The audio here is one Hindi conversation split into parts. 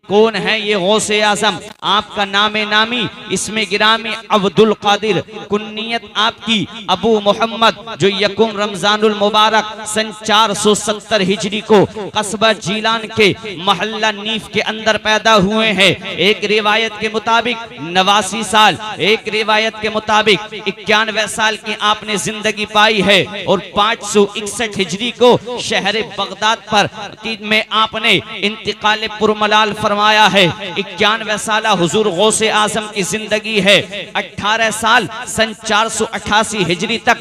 कौन है ये गौसे आजम? आपका नामे नामी इसमें गिरामी अब्दुल कादिर, कुन्नियत आपकी अबू मोहम्मद, जो यकुम रमजानुल मुबारक सन 470 हिजरी को कस्बा जीलान के महल्ला नीफ के अंदर पैदा हुए हैं। एक रिवायत के मुताबिक 89 साल, एक रिवायत के मुताबिक 91 साल की आपने जिंदगी पाई है और 561 हिजरी को शहर बगदाद पर में आपने इंतकाल पुरमलाल फरमाया है। 91 साल हुजूर गौसे आजम की जिंदगी है। 18 साल सन 488 हिजरी तक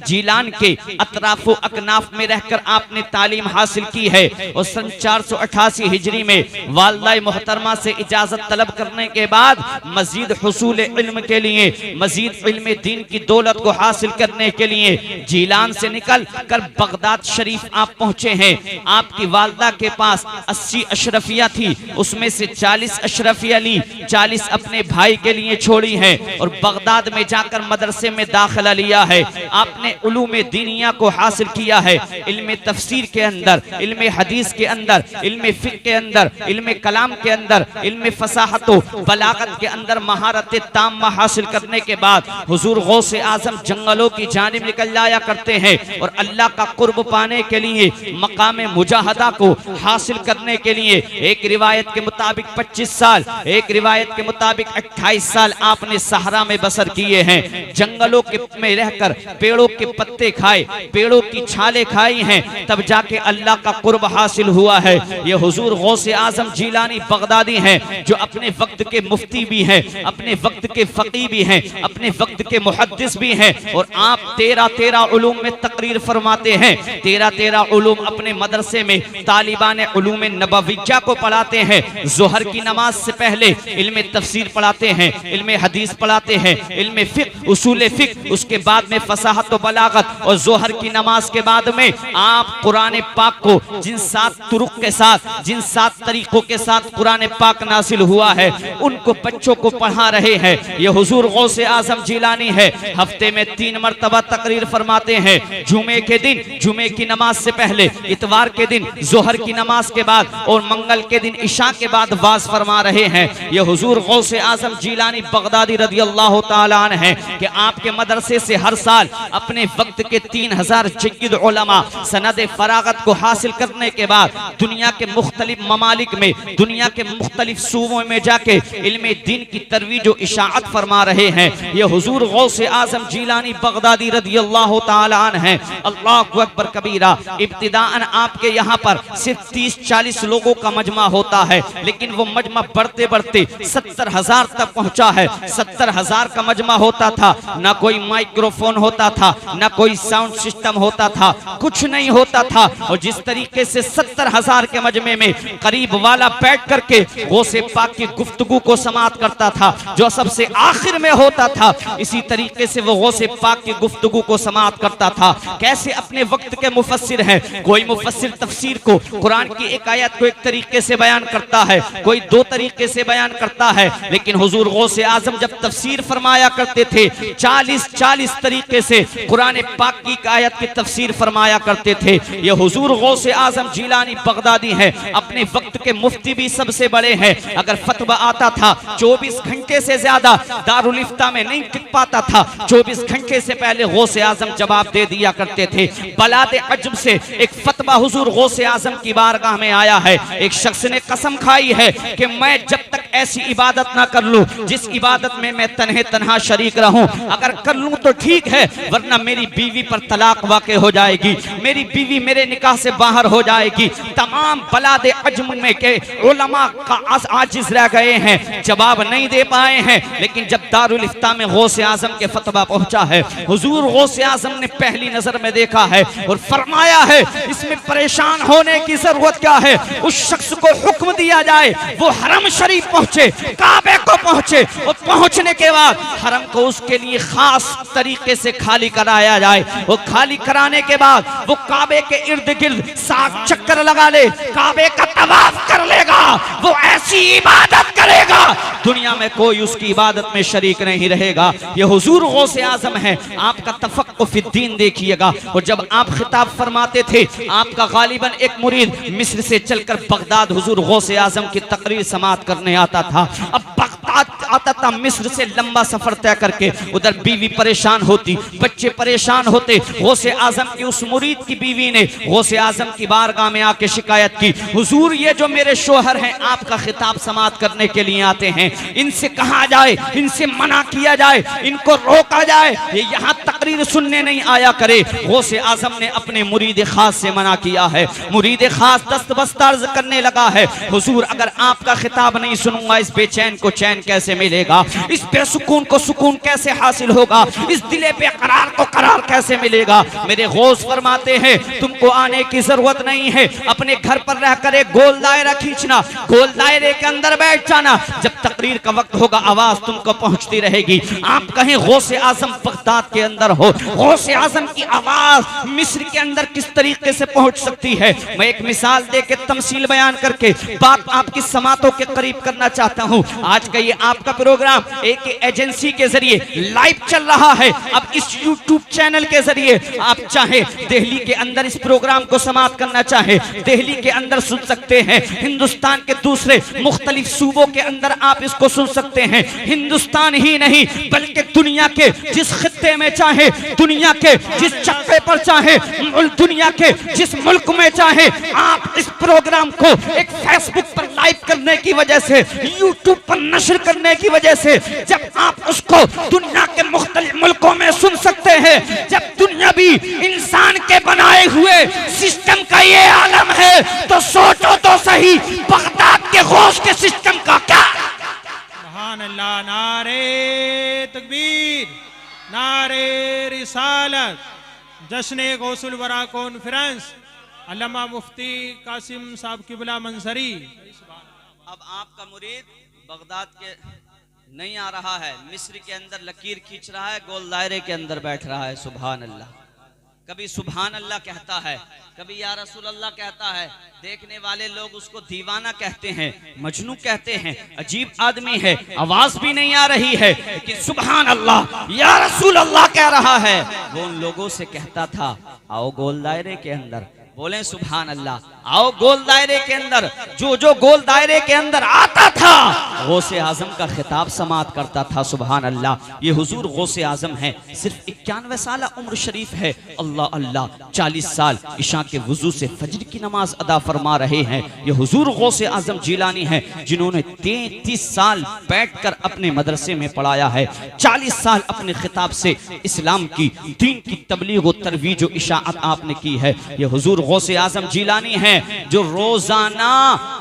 जीलान के अतराफो अकनाफ में रहकर आपने तालीम हासिल की है और सन 488 हिजरी में वालिदा मोहतरमा से इजाजत तलब करने के बाद मजीद हुसूल इल्म के लिए, मजीद इल्म दीन की दौलत को हासिल करने के लिए जीलान से निकल कर बगदाद शरीफ आप पहुंचे हैं। आपकी वालिदा के पास 80 अशरफिया थी, उसमें से 40 अशरफिया ली, 40 अपने भाई के लिए छोड़ी हैं और बगदाद में जाकर मदरसे में दाखिला लिया है। आपने उलूम दीनिया को हासिल किया है, इल्म तफसीर के अंदर, इल्म हदीस के अंदर, इल्म फिक़्ह के अंदर, इल्म कलाम के अंदर, इल्म फसाहत बलागत के अंदर महारत ताम्मा हासिल करने के बाद हुजूर गौसे आजम जंगलों की जानिब निकल जाया करते हैं और अल्लाह का कुर्ब पाने के लिए, मकाम मुजाहदा को हासिल करने के लिए एक रिवायत के मुताबिक 25 साल, एक रिवायत के मुताबिक 28 साल आपने सहरा में बसर किए हैं। जंगलों के में रहकर पेड़ों के पत्ते खाए, पेड़ों की छाले खाई हैं, तब जाके अल्लाह का कुर्ब हासिल हुआ है। ये हुजूर गौसे आजम जीलानी बगदादी हैं जो अपने वक्त के मुफ्ती भी हैं, अपने वक्त के फकीह भी हैं, अपने वक्त के मुहद्दिस भी हैं और आप 13 उलूम में तकरीर फरमाते हैं। 13 उलूम अपने मदरसे में तालिबान उलूम नबविय्या को पढ़ाते हैं। जोहर की नमाज से पहले इल्म तफसीर पढ़ाते हैं, इल्म हदीस पढ़ाते हैं, इल्म फिक़्ह, उसूल फिक़्ह, उसके बाद में फसाहत व बलागत और जोहर की नमाज के बाद में आप कुरान पाक को जिन 7 तुरुक के साथ, जिन 7 तरीकों के साथ कुरान पाक नासिल हुआ है उनको बच्चों को पढ़ा रहे हैं। ये हुजूर गौसे आजम जीलानी है। हफ्ते में 3 मरतबा तकरीर फरमाते हैं, जुमे के दिन जुमे की नमाज से पहले, इतवार के दिन जोहर की नमाज के बाद और मंगल के दिन इशा के बाद वाज फरमा रहे हैं। ये हुजूर गौसे आजम जीलानी बगदादी रदियल्लाहु ताला अन्हु हैं कि आपके मदरसे से हर साल अपने वक्त के 3000 जय्यद उलमा सनद फरागत को हासिल करने के बाद दुनिया के मुख्तलिफ ममालिक में, दुनिया के मुख्तलिफ सूबों में जाके इल्म दीन की तरवीज व इशाअत फरमा रहे हैं। ये हुजूर गौसे आजम जीलानी बगदादी रदियल्लाहु ताला अन्हु हैं। अल्लाहु अकबर कबीरा। इब्तिदाअन आपके यहाँ पर सिर्फ 30-40 लोगों का मजमा होता है, लेकिन वो मजमा बढ़ते बढ़ते 70,000 तक पहुँचा है। 70,000 का मजमा होता था, ना कोई माइक्रोफोन होता था, ना कोई साउंड सिस्टम होता था, कुछ नहीं होता था। और जिस तरीके से 70,000 के मजमे में करीब वाला बैठ करके गौसे पाक की गुफ्तगू को समात करता था जो सबसे आखिर में होता था, इसी तरीके से वो गौसे पाक की गुफ्तगू को समात करता था। कैसे अपने वक्त के मुफस्सिर हैं, कोई मुफस्सिर तफसीर को, कुरान की एक आयत को एक तरीके से बयान करता है, कोई 2 तरीके से बयान करता है, लेकिन हुजूर गौसे आजम जब तफसीर फरमाया करते थे 40 तरीके से कुरान पाक की आयत की तफसीर फरमाया करते थे। ये हुजूर गौसे आजम जीलानी बगदादी हैं, अपने वक्त के मुफ्ती भी सबसे बड़े हैं। अगर फतवा आता था 24 घंटे से ज्यादा दारुल इफ्ता में नहीं टिक पाता था, 24 घंटे से पहले गौसे आजम जवाब दे दिया करते थे। बलादे अजब से एक फतवा हुजूर गौसे आजम की बारगाह में आया है। एक शख्स ने कसम खाई है कि मैं जब तक ऐसी इबादत ना कर लूं जिस इबादत में मैं तन्हे तन्हा शरीक रहूं, अगर कर लूं तो ठीक है, वरना मेरी बीवी पर तलाक वाक़े हो जाएगी, मेरी बीवी मेरे निकाह से बाहर हो जाएगी। तमाम बलादे अजम में के उलमा का आजिज रह गए हैं, जवाब नहीं दे पाए हैं। लेकिन जब दारुल इफ्ता में गौसे आजम के फतवा पहुंचा है, हुजूर गौसे आजम ने पहली नजर में देखा है और फरमाया है इसमें परेशान होने की जरूरत क्या है। उस शख्स को हुक्म दिया जाए वो हरम शरीफ पहुंचे, काबे को पहुंचे और पहुंचने के बाद हरम को उसके लिए खास तरीके से खाली कराया जाए। वो खाली कराने के बाद वो काबे के इर्द गिर्द 7 चक्कर लगा ले, काबे का तवाफ कर लेगा। वो ऐसे ऐसी इबादत करेगा दुनिया में कोई उसकी इबादत में शरीक नहीं रहेगा। ये हुजूर गौसे आजम है। आपका तफक्कुह फिद्दीन देखिएगा। और जब आप खिताब फरमाते थे, आपका गालिबन एक मुरीद मिस्र से चलकर बगदाद हुजूर गौसे आजम की तकरीर समाअत करने आता था। अब बगदाद आता था मिस्र से लंबा सफर तय करके, उधर बीवी परेशान होती, बच्चे परेशान होते। गौसे आजम की उस मुरीद की बीवी ने गौसे आजम की बारगाह में आके शिकायत की, हुजूर ये जो मेरे शोहर हैं आपका खिताब समाअत करने के लिए आते हैं, इनसे कहा जाए, इनसे मना किया जाए, इनको रोका जाए, ये यहाँ तकरीर सुनने नहीं आया करे। गौसे आजम ने अपने मुरीद खास से मना किया है। मुरीद खास दस्त बस्त अर्ज करने लगा है, हुजूर अगर आपका खिताब नहीं सुनूंगा इस बेचैन को चैन कैसे मिलेगा, इस बेसुकून को सुकून कैसे हासिल होगा, इस दिले बेकरार को करार कैसे मिलेगा। मेरे गौस फरमाते हैं तुमको आने की जरूरत नहीं है, अपने घर पर रहकर एक गोल दायरा खींचना, गोल दायरे के अंदर बैठ जाना, जब तकरीर का वक्त होगा आवाज तुमको पहुंचती रहेगी। आप कहें गौसे आजम बगदाद के अंदर हो, गौसे आजम की आवाज मिस्र के अंदर किस तरीके से पहुंच सकती है। मैं एक मिसाल देके तमसील बयान करके बात आपकी समातों के करीब करना चाहता हूं। आज का ये आपका प्रोग्राम एक एजेंसी के जरिए लाइव चल रहा है। अब इस यूट्यूब चैनल के जरिए आप चाहे दिल्ली के अंदर इस प्रोग्राम को समाप्त करना चाहे दिल्ली के अंदर सुन सकते हैं, हिंदुस्तान के दूसरे मुख्तलिफ सूबों के अंदर आप इसको सुन सकते हैं। हिंदुस्तान ही नहीं बल्कि दुनिया के जिस खित्ते में चाहे, दुनिया के जिस चक्के पर चाहे, दुनिया के जिस मुल्क में चाहे, आप इस प्रोग्राम को एक फेसबुक पर लाइव करने की वजह से, यूट्यूब पर नशर करने की वजह से जब आप उसको दुनिया के मुख्तलिफ मुल्कों में सुन सकते हैं, जब दुनिया भी इंसान के बनाए हुए सिस्टम का ये आलम है, तो सोचो तो सही बगदाद के गौस के सिस्टम का क्या। सुभान अल्लाह, नारे तकबीर, नारे रिसालत। जश्न गौसुल वरा कॉन्फ्रेंस अल्लामा मुफ्ती कासिम साहब किबला मंसरी। अब आपका मुरीद बगदाद के नहीं आ रहा है, मिस्र के अंदर लकीर खींच रहा है, गोल दायरे के अंदर बैठ रहा है। सुभान अल्लाह, कभी सुभान अल्लाह कहता है, कभी या रसूल अल्लाह कहता है। देखने वाले लोग उसको दीवाना कहते हैं, मजनू कहते हैं, अजीब आदमी है, आवाज भी नहीं आ रही है, लेकिन सुभान अल्लाह या रसूल अल्लाह कह रहा है। वो उन लोगों से कहता था आओ गोल दायरे के अंदर, बोले सुभान अल्लाह, आओ गोल दायरे के अंदर। जो जो गोल दायरे के अंदर आता था गौसे आजम का खिताब समाअत करता था। सुभान अल्लाह, ये हुजूर गौसे आजम है। सिर्फ 91 साल उम्र शरीफ है। अल्लाह अल्लाह, 40 साल इशा के वजू से फजर की नमाज अदा फरमा रहे हैं। ये हुजूर गौसे आजम जिलानी है, जिन्होंने 33 साल बैठकर अपने मदरसे में पढ़ाया है। 40 साल अपने खिताब से इस्लाम की, दीन की तबलीग और तरवीज और इशाअत आपने की है। ये हुजूर गौसे आजम जिलानी हैं, जो रोजाना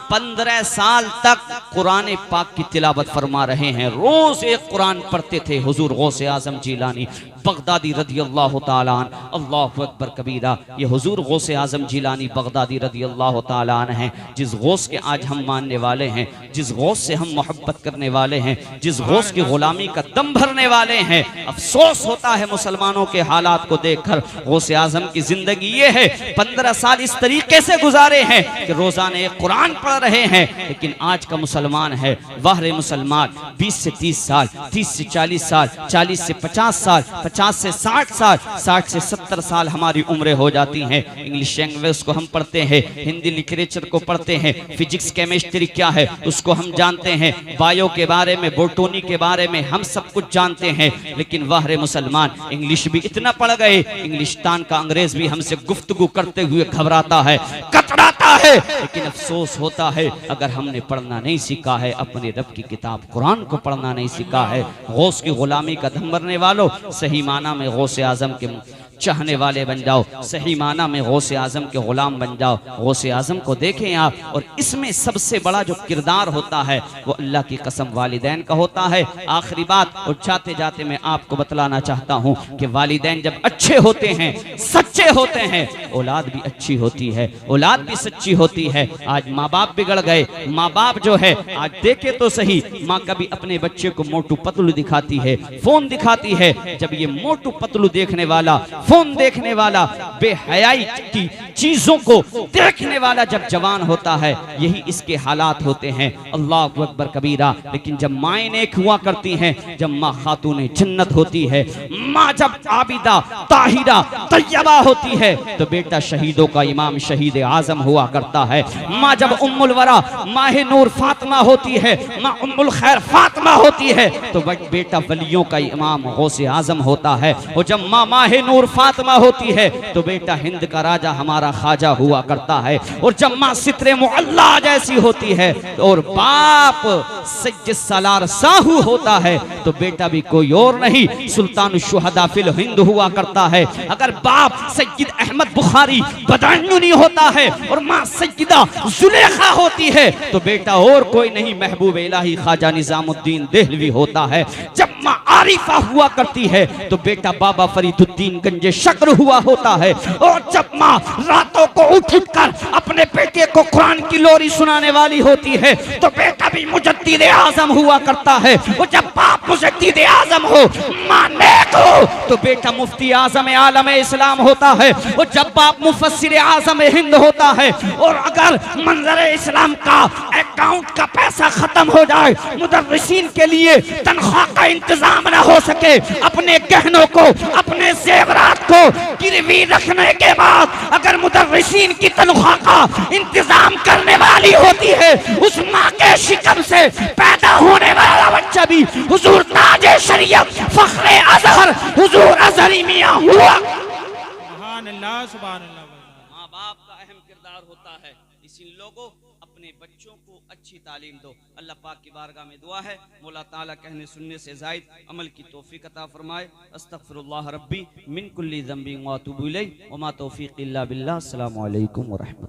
15 साल तक कुरान पाक की तिलावत फरमा रहे हैं। रोज एक कुरान पढ़ते थे हुजूर गौसे आजम जिलानी बगदादी रदी अल्लाह ताला अन्हु। अल्लाहु अकबर कबीरा। ये हुजूर गौसे आजम जिलानी बगदादी रदी अल्लाह ताला अन्हु हैं, जिस गौस के आज हम मानने वाले हैं, जिस गौस से हम मोहब्बत करने वाले हैं, जिस गौस की गुलामी का दम भरने वाले हैं। अफसोस होता है मुसलमानों के हालात को देखकर। गौसे आजम की जिंदगी ये है, 15 साल इस तरीके से गुजारे हैं कि रोजाना एक कुरान पढ़ रहे हैं। लेकिन आज का मुसलमान है वाहरे मुसलमान, 20 से 30 साल, 30 से 40 साल, 40 से 50 साल, 50 से 60 साल, 60 से 70 साल हमारी उम्रें हो जाती हैं। इंग्लिश लैंग्वेज को हम पढ़ते हैं, हिंदी लिटरेचर को पढ़ते हैं, फिजिक्स केमिस्ट्री क्या है उसको हम जानते हैं, बायो के बारे में, बोटोनी के बारे में हम सब कुछ जानते हैं। लेकिन वाहरे मुसलमान इंग्लिश भी इतना पढ़ गए, इंग्लिस्तान का अंग्रेज भी हमसे गुफ्तगू करते हुए घबराता है, कतराता है। लेकिन अफसोस होता है अगर हमने पढ़ना नहीं सीखा है, अपने रब की किताब कुरान को पढ़ना नहीं सीखा है। गौस की गुलामी का दम भरने वालों, सही माना में गौसे आजम के चाहने वाले बन जाओ, सही माना में गौसे आजम के गुलाम बन जाओ। गौसे आजम को देखें आप, और इसमें सबसे बड़ा जो किरदार होता है वो अल्लाह की कसम वालिदैन का होता है। आखिरी बात, और जाते जाते मैं आपको बतलाना चाहता हूँ कि वालिदैन जब अच्छे होते हैं, सच्चे होते हैं, औलाद भी अच्छी होती है, औलाद भी सच्ची होती है। आज माँ बाप बिगड़ गए, माँ बाप जो है आज देखे तो सही, माँ कभी अपने बच्चे को मोटू पतलू दिखाती है, फोन दिखाती है। जब ये मोटू पतलू देखने वाला, फोन देखने वाला बेहयाई की चीजों को देखने वाला जब जवान होता है यही इसके हालात होते हैं। अल्लाह अकबर कबीरा। लेकिन जब माएँ नेक हुआ करती हैं, जब माँ खातून जन्नत होती है, माँ जब आबिदा ताहिरा तैयबा होती है, तो बेटा शहीदों का इमाम शहीद आजम हुआ करता है। माँ जब उम्मुल वरा माह नूर फातिमा होती है, माँ उम्मुल खैर फातिमा होती है, तो बेटा वलियों का इमाम गौसे आजम होता है। और जब माँ माह नूर फातिमा होती है तो बेटा हिंद का राजा हमारा ख्वाजा हुआ करता है। और जब माँ सित्रे मुअल्ला जैसी होती है और बाप सज्ज सलार साहू होता है तो बेटा भी कोई और नहीं सुल्तान शुहदा फिल हिंद हुआ करता है। अगर बाप सैयद अहमद बुखारी बदायूनी होता है और माँ सैयदा जुलेखा होती है तो बेटा और कोई नहीं महबूब इलाही ख्वाजा निजामुद्दीन देहलवी होता है। जब माँ आरिफा हुआ करती है तो बेटा बाबा फरीदुद्दीन गंजे शक्र हुआ होता है। और जब माँ रातों को उठ कर अपने बेटे को कुरान की लोरी सुनाने वाली होती है तो बेटा भी मुजद्दिद आजम हुआ करता है। और जब बाप मुजद्दिद आजम हो, माँ नेक हो, तो बेटा मुफ्ती आजम आलम इस्लाम होता है। और जब बाप मुफस्सिर आजम हिंद होता है और अगर मंजर इस्लाम का अकाउंट का पैसा खत्म हो जाए, मुदर्रिसीन के लिए तनख्वाह का इंतजाम न हो सके, अपने गहनों को अपने जेवरात को गिरवी रखने के बाद अगर मुदर्रिसीन की तनख्वाह का इंतजाम करने वाली होती है, उस माँ के शिकम से पैदा होने वाला बच्चा भी हुजूर ताजे शरीयत फख्रे अजहर हुजूर अजहरी मियां हुआ। सुभान अल्लाह, सुभान अल्लाह। माँ बाप का अहम किरदार होता है, इसी लोगों अपने बच्चों को अच्छी तालीम दो। अल्लाह पाक की बारगाह में दुआ है मौला ताला कहने सुनने से जायद अमल की तौफीक अता फरमाए। अस्तगफिरुल्लाह रब्बी मिन कुल्ली ज़ंबी व अतूबु इलैहि व मा तौफीक़ इल्ला बिल्लाह। अस्सलामु अलैकुम व रहमतुल्लाह।